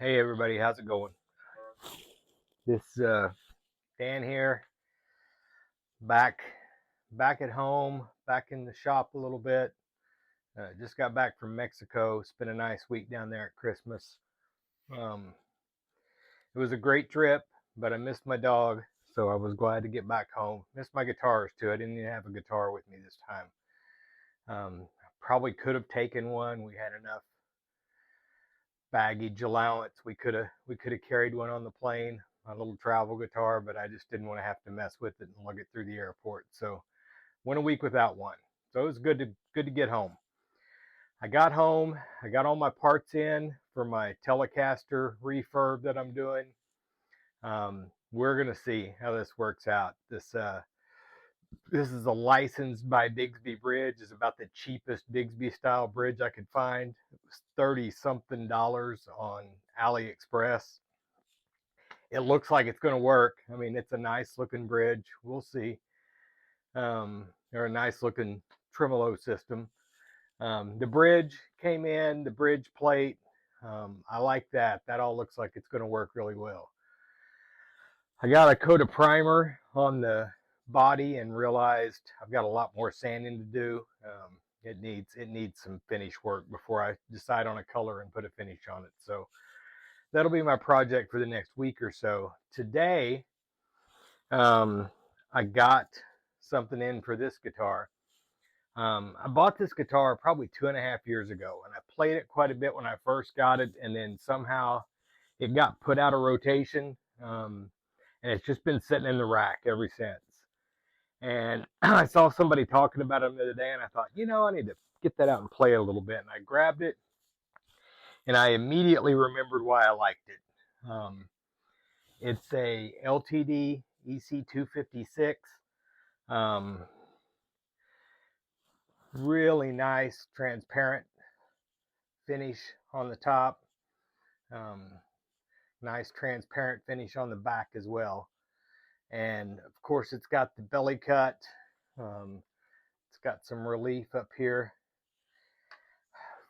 Hey everybody, how's it going? This Dan here, back back at home, back in the shop a little bit. Just got back from Mexico. Spent a nice week down there at Christmas. Um, it was a great trip, but I missed my dog, so I was glad to get back home. Missed my guitars too. I didn't even have a guitar with me this time. Probably could have taken one. We had enough baggage allowance. We could have carried one on the plane, a little travel guitar, but I just didn't want to have to mess with it and lug it through the airport. So went a week without one. So it was good to get home. I got home. I got all my parts in for my Telecaster refurb that I'm doing. We're gonna see how this works out. This is a licensed by Bigsby bridge. It's about the cheapest Bigsby style bridge I could find. It was 30 something dollars on AliExpress. It looks like it's going to work. I mean, it's a nice looking bridge. We'll see. They're a nice looking tremolo system. The bridge came in, the bridge plate. I like that. That all looks like it's going to work really well. I got a coat of primer on the body and realized I've got a lot more sanding to do. It needs some finish work before I decide on a color and put a finish on it. So that'll be my project for the next week or so. Today, I got something in for this guitar. I bought this guitar probably 2.5 years ago, and I played it quite a bit when I first got it, and then somehow it got put out of rotation, and it's just been sitting in the rack ever since. And I saw somebody talking about it the other day, and I thought, I need to get that out and play it a little bit. And I grabbed it, and I immediately remembered why I liked it. It's a LTD EC256. Um, Really nice, transparent finish on the top. Um, Nice, transparent finish on the back as well. And of course, it's got the belly cut. Um, it's got some relief up here,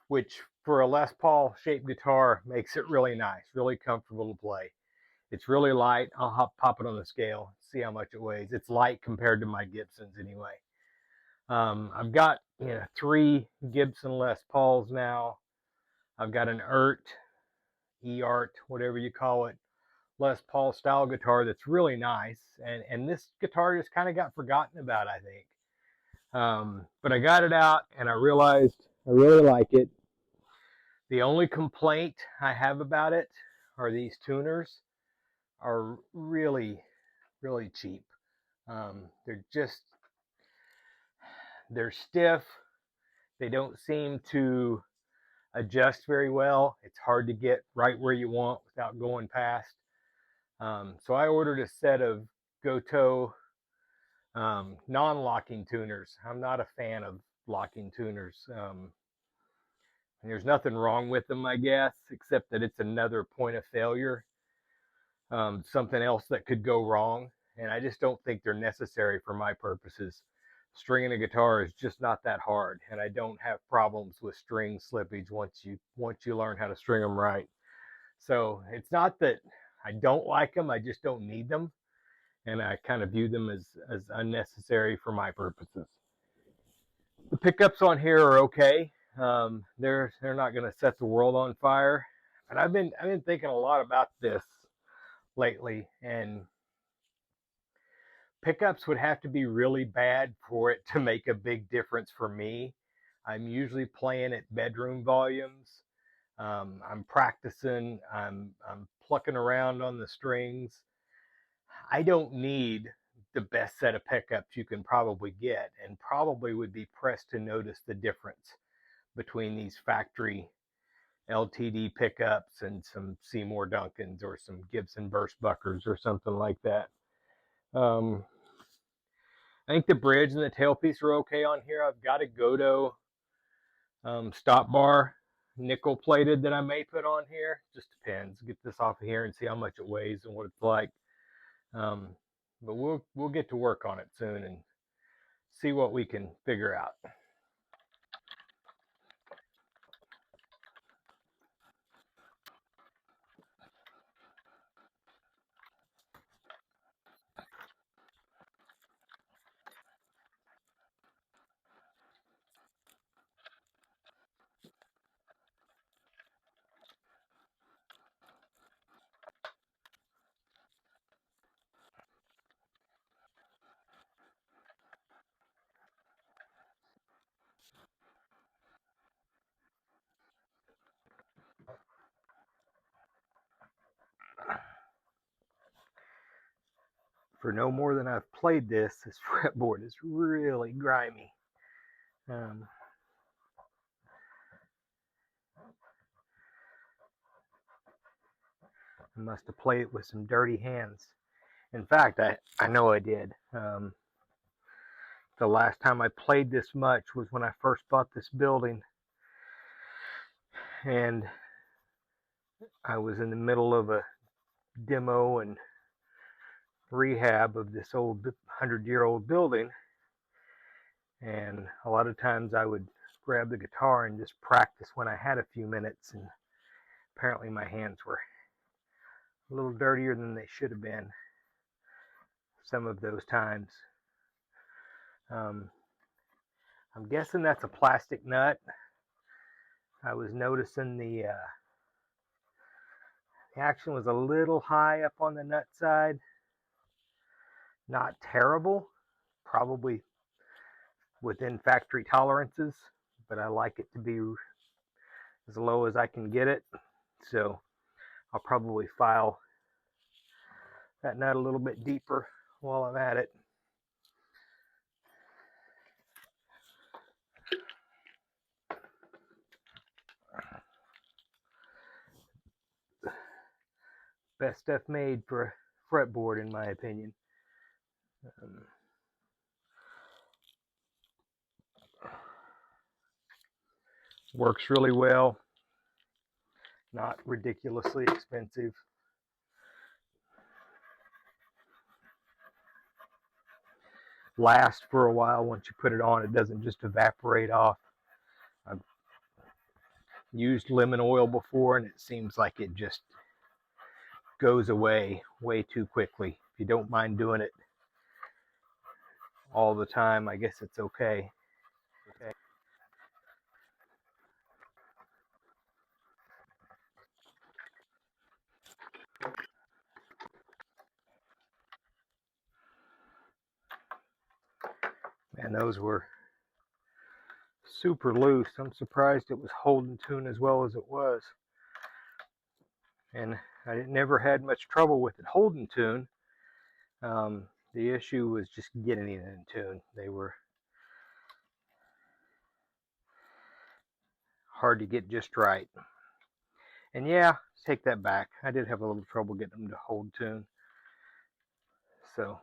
which for a Les Paul shaped guitar makes it really nice, really comfortable to play. It's really light. I'll pop it on the scale, see how much it weighs. It's light compared to my Gibsons anyway. I've got three Gibson Les Pauls now. I've got an EART, whatever you call it, Les Paul style guitar that's really nice. And this guitar just kind of got forgotten about, I think. But I got it out and I realized I really like it. The only complaint I have about it are these tuners are really, really cheap. They're just, they're stiff. They don't seem to adjust very well. It's hard to get right where you want without going past. So I ordered a set of Gotoh non-locking tuners. I'm not a fan of locking tuners. And there's nothing wrong with them, I guess, except that it's another point of failure, something else that could go wrong. And I just don't think they're necessary for my purposes. Stringing a guitar is just not that hard, and I don't have problems with string slippage once you learn how to string them right. So it's not that I don't like them, I just don't need them, and I kind of view them as unnecessary for my purposes. The pickups on here are okay. They're not going to set the world on fire, but I've been thinking a lot about this lately, and pickups would have to be really bad for it to make a big difference for me. I'm usually playing at bedroom volumes. I'm practicing. I'm plucking around on the strings. I don't need the best set of pickups you can probably get, and probably would be pressed to notice the difference between these factory LTD pickups and some Seymour Duncans or some Gibson Burstbuckers or something like that. Um, I think the bridge and the tailpiece are okay on here. I've got a Gotoh stop bar nickel plated that I may put on here. Just depends. Get this off of here and see how much it weighs and what it's like. Um, but we'll get to work on it soon and see what we can figure out. for no more than I've played this fretboard is really grimy. I must have played it with some dirty hands. In fact, I know I did. The last time I played this much was when I first bought this building, and I was in the middle of a demo and rehab of this old 100-year-old building, and a lot of times I would grab the guitar and just practice when I had a few minutes, and apparently my hands were a little dirtier than they should have been some of those times. I'm guessing that's a plastic nut. I was noticing the action was a little high up on the nut side. Not terrible, probably within factory tolerances, but I like it to be as low as I can get it. So I'll probably file that nut a little bit deeper while I'm at it. Best stuff made for a fretboard, in my opinion. Works really well. Not ridiculously expensive. Lasts for a while once you put it on. It doesn't just evaporate off. I've used lemon oil before, and it seems like it just goes away way too quickly. If you don't mind doing it all the time, I guess it's okay. Man, those were super loose. I'm surprised it was holding tune as well as it was. And I never had much trouble with it holding tune. The issue was just getting it in tune. They were hard to get just right. And yeah, take that back. I did have a little trouble getting them to hold tune. So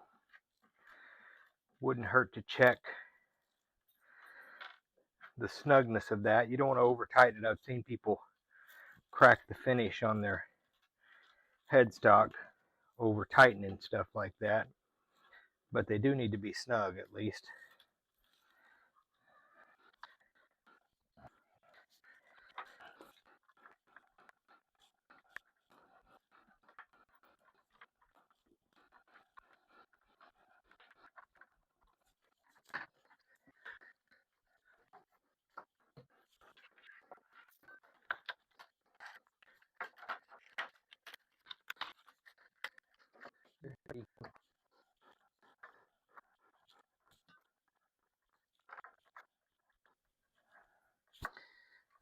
wouldn't hurt to check the snugness of that. You don't want to over tighten it. I've seen people crack the finish on their headstock over tightening stuff like that, but they do need to be snug at least.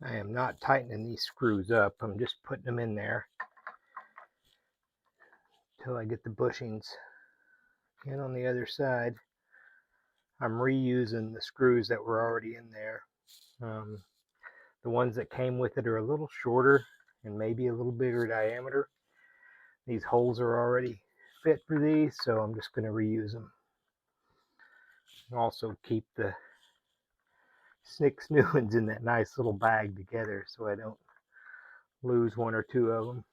I am not tightening these screws up. I'm just putting them in there until I get the bushings in on the other side. I'm reusing the screws that were already in there. The ones that came with it are a little shorter and maybe a little bigger diameter. These holes are already fit for these, so I'm just going to reuse them. Also keep the 6 new ones in that nice little bag together so I don't lose one or two of them.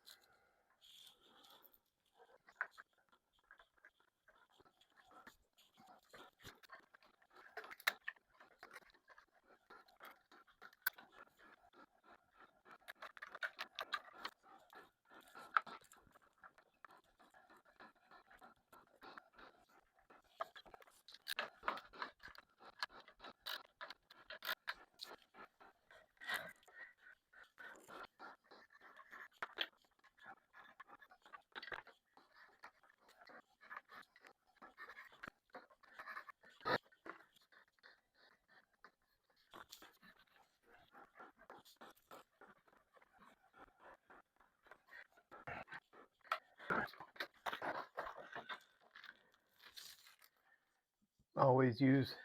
always use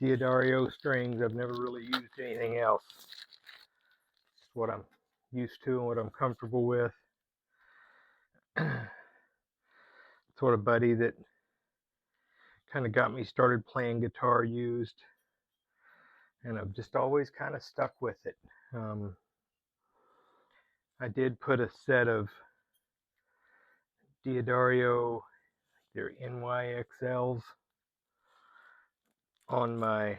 D'Addario strings. I've never really used anything else. It's what I'm used to and what I'm comfortable with. Sort of buddy that kind of got me started playing guitar used, and I've just always kind of stuck with it. I did put a set of D'Addario, they're NYXLs, on my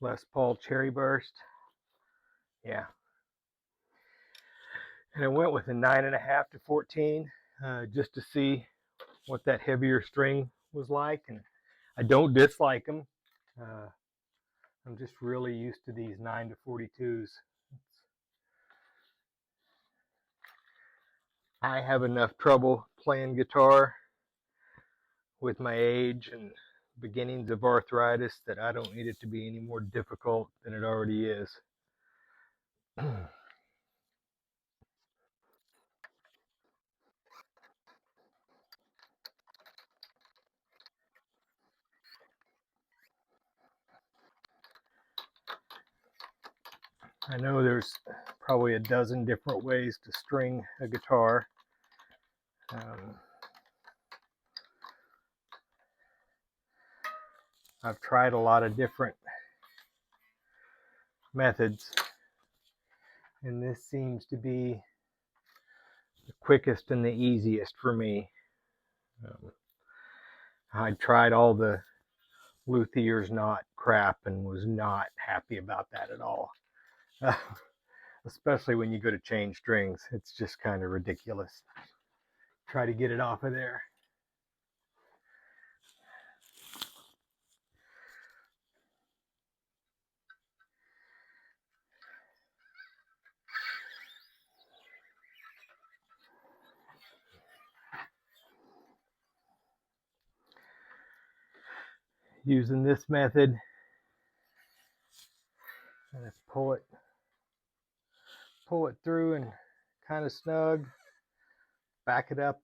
Les Paul Cherry Burst. Yeah. And I went with a 9.5 to 14 just to see what that heavier string was like. And I don't dislike them. I'm just really used to these 9 to 42s. I have enough trouble playing guitar with my age and beginnings of arthritis that I don't need it to be any more difficult than it already is. I know there's probably a dozen different ways to string a guitar. I've tried a lot of different methods, and this seems to be the quickest and the easiest for me. I tried all the luthier's knot crap and was not happy about that at all. Especially when you go to change strings, it's just kind of ridiculous. Try to get it off of there. Using this method, and just pull it through and kind of snug. Back it up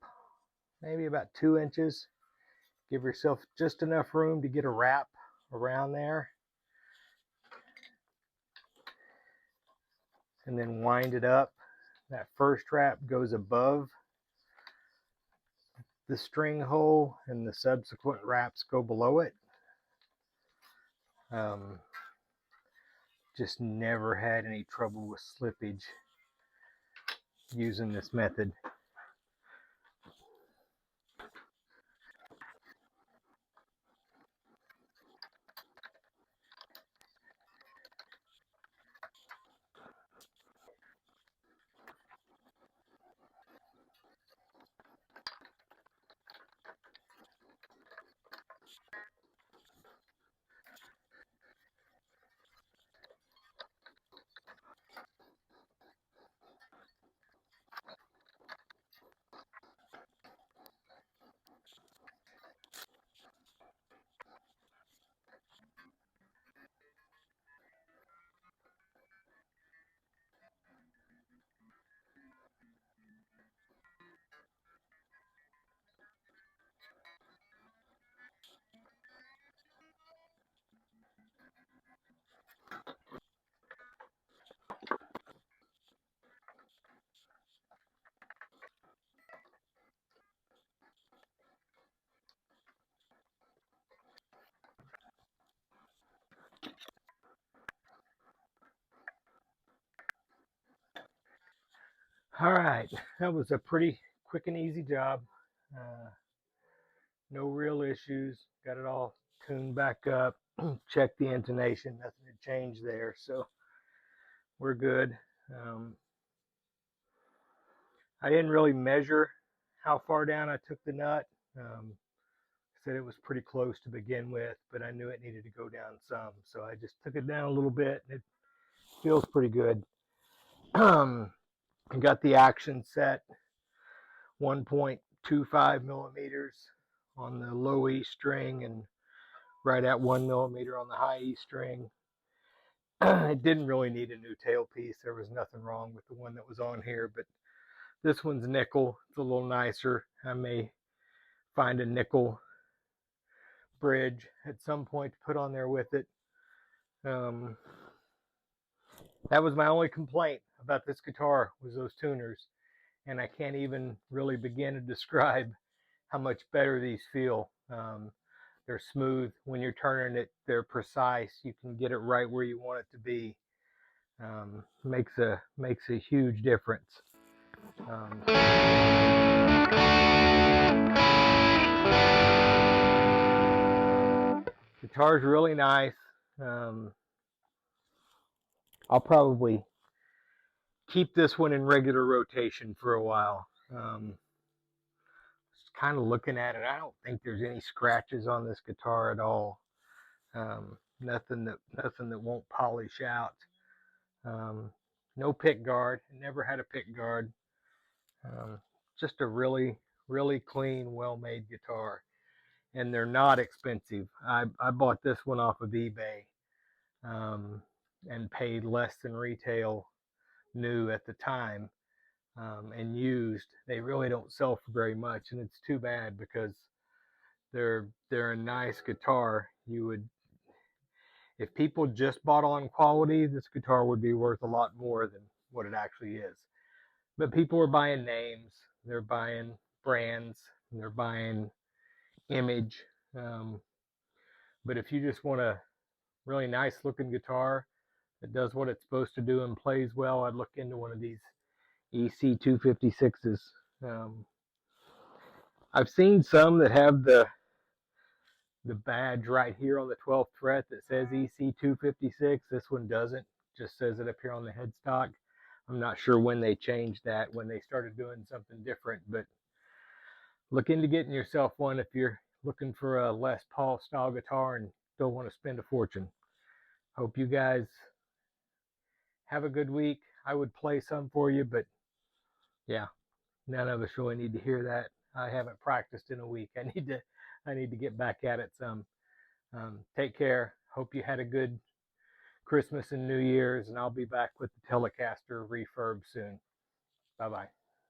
maybe about 2 inches. Give yourself just enough room to get a wrap around there, and then wind it up. That first wrap goes above the string hole, and the subsequent wraps go below it. Just never had any trouble with slippage using this method. All right, that was a pretty quick and easy job. No real issues. Got it all tuned back up. Checked the intonation. Nothing had changed there, so we're good. I didn't really measure how far down I took the nut. Said it was pretty close to begin with, but I knew it needed to go down some, so I just took it down a little bit, and it feels pretty good. I got the action set 1.25 millimeters on the low E string and right at 1 millimeter on the high E string. It didn't really need a new tailpiece. There was nothing wrong with the one that was on here, but this one's nickel. It's a little nicer. I may find a nickel bridge at some point to put on there with it. That was my only complaint about this guitar, was those tuners, and I can't even really begin to describe how much better these feel. They're smooth when you're turning it. They're precise. You can get it right where you want it to be. Makes a huge difference. Guitar's really nice. I'll probably keep this one in regular rotation for a while. Just kind of looking at it, I don't think there's any scratches on this guitar at all. Nothing that won't polish out. No pick guard. Never had a pick guard. Just a really clean, well-made guitar, and they're not expensive. I bought this one off of eBay, and paid less than retail new at the time. And used, they really don't sell for very much, and it's too bad because they're a nice guitar. You would, if people just bought on quality, this guitar would be worth a lot more than what it actually is. But people are buying names, they're buying brands, they're buying image. But if you just want a really nice looking guitar that does what it's supposed to do and plays well, I'd look into one of these EC256s. I've seen some that have the badge right here on the 12th fret that says EC256. This one doesn't, just says it up here on the headstock. I'm not sure when they changed that, when they started doing something different, but look into getting yourself one if you're looking for a Les Paul style guitar and don't want to spend a fortune. Hope you guys have a good week. I would play some for you, but yeah, none of us really need to hear that. I haven't practiced in a week. I need to get back at it some. Take care. Hope you had a good Christmas and New Year's, and I'll be back with the Telecaster refurb soon. Bye-bye.